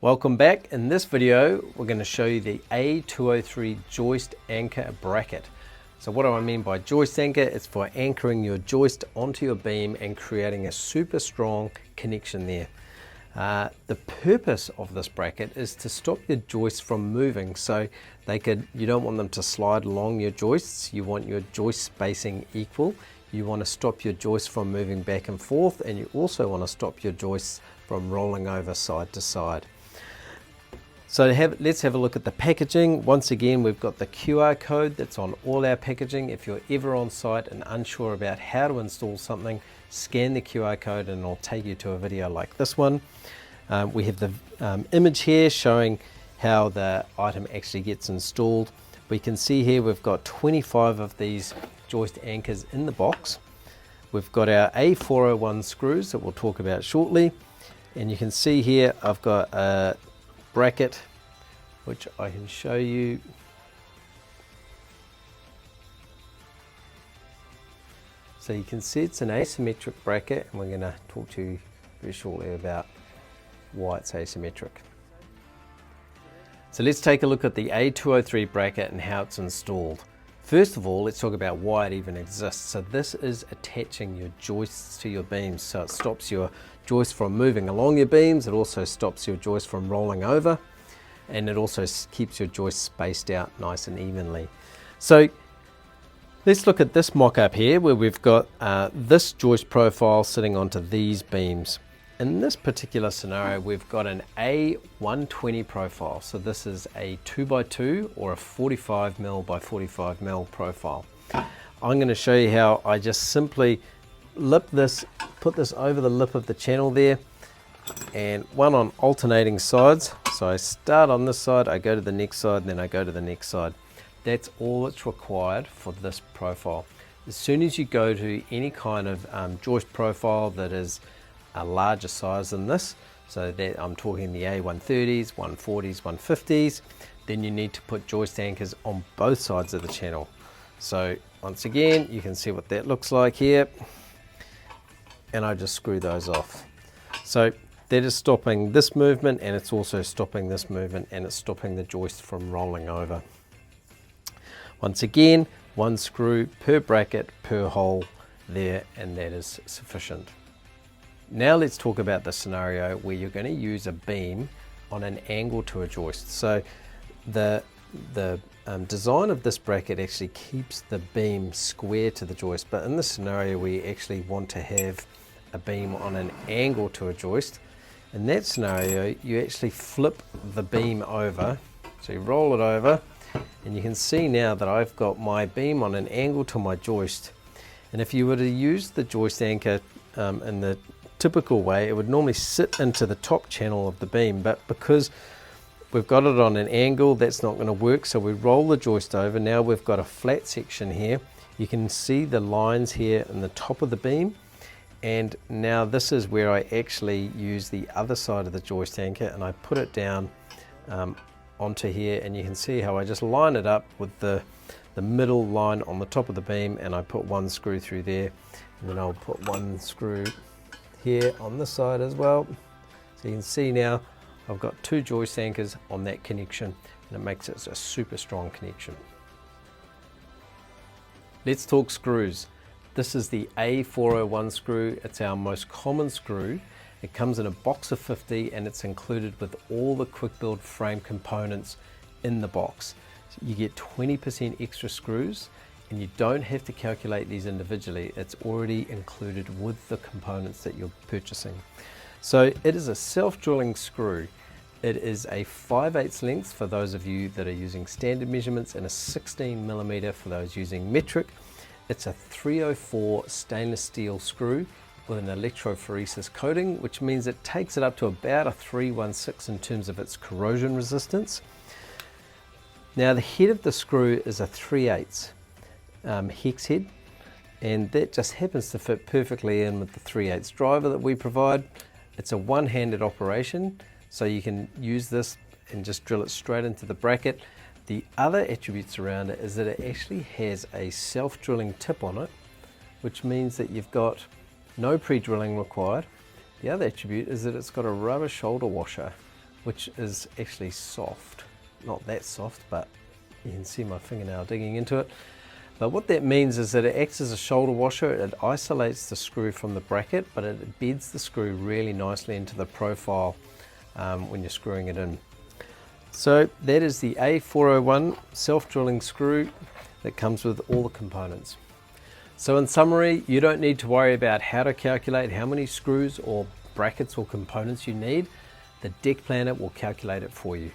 Welcome back. In this video we're going to show you the A203 joist anchor bracket. So what do I mean by joist anchor? It's for anchoring your joist onto your beam and creating a super strong connection there. The purpose of this bracket is to stop your joists from moving. So you don't want them to slide along your joists. You want your joist spacing equal. You want to stop your joists from moving back and forth, and you also want to stop your joists from rolling over side to side. So let's have a look at the packaging. Once again, we've got the QR code that's on all our packaging. If you're ever on site and unsure about how to install something, scan the QR code and it'll take you to a video like this one. We have the image here showing how the item actually gets installed. We can see here we've got 25 of these joist anchors in the box. We've got our A401 screws that we'll talk about shortly. And you can see here I've got a bracket which I can show you. So you can see it's an asymmetric bracket, and we're going to talk to you very shortly about why it's asymmetric. So let's take a look at the A203 bracket and how it's installed. First of all, let's talk about why it even exists. So this is attaching your joists to your beams, so it stops your joist from moving along your beams. It also stops your joist from rolling over, and it also keeps your joist spaced out nice and evenly. So let's look at this mock-up here where we've got this joist profile sitting onto these beams. In this particular scenario, we've got an A120 profile. So this is a 2x2 or a 45mm by 45mm profile. I'm going to show you how I just simply put this over the lip of the channel there, and one on alternating sides. So I start on this side, I go to the next side, and then I go to the next side. That's all that's required for this profile. As soon as you go to any kind of joist profile that is a larger size than this, so that I'm talking the A130s, 140s, 150s, then you need to put joist anchors on both sides of the channel. So once again, you can see what that looks like here, and I just screw those off. So that is stopping this movement, and it's also stopping this movement, and it's stopping the joist from rolling over. Once again, one screw per bracket per hole there, and that is sufficient. Now let's talk about the scenario where you're going to use a beam on an angle to a joist. So the design of this bracket actually keeps the beam square to the joist, but in this scenario we actually want to have a beam on an angle to a joist. In that scenario, you actually flip the beam over. So you roll it over, and you can see now that I've got my beam on an angle to my joist. And if you were to use the joist anchor in the typical way, it would normally sit into the top channel of the beam, but because we've got it on an angle, that's not going to work. So we roll the joist over. Now we've got a flat section here. You can see the lines here in the top of the beam, and now this is where I actually use the other side of the joist anchor, and I put it down onto here, and you can see how I just line it up with the middle line on the top of the beam, and I put one screw through there, and then I'll put one screw here on this side as well. So you can see now I've got two joist anchors on that connection, and it makes it a super strong connection. Let's talk screws. This is the A401 screw. It's our most common screw. It comes in a box of 50, and it's included with all the Qwickbuild frame components in the box. So you get 20% extra screws, and you don't have to calculate these individually. It's already included with the components that you're purchasing. So it is a self-drilling screw. It is a 5/8 length for those of you that are using standard measurements, and a 16mm for those using metric. It's a 304 stainless steel screw with an electrophoresis coating, which means it takes it up to about a 316 in terms of its corrosion resistance. Now the head of the screw is a 3/8 hex head, and that just happens to fit perfectly in with the 3/8 driver that we provide. It's a one-handed operation, so you can use this and just drill it straight into the bracket. The other attributes around it is that it actually has a self-drilling tip on it, which means that you've got no pre-drilling required. The other attribute is that it's got a rubber shoulder washer, which is actually soft. Not that soft, but you can see my fingernail digging into it. But what that means is that it acts as a shoulder washer. It isolates the screw from the bracket, but it beds the screw really nicely into the profile when you're screwing it in. So that is the A401 self-drilling screw that comes with all the components. So in summary, you don't need to worry about how to calculate how many screws or brackets or components you need. The deck planner will calculate it for you.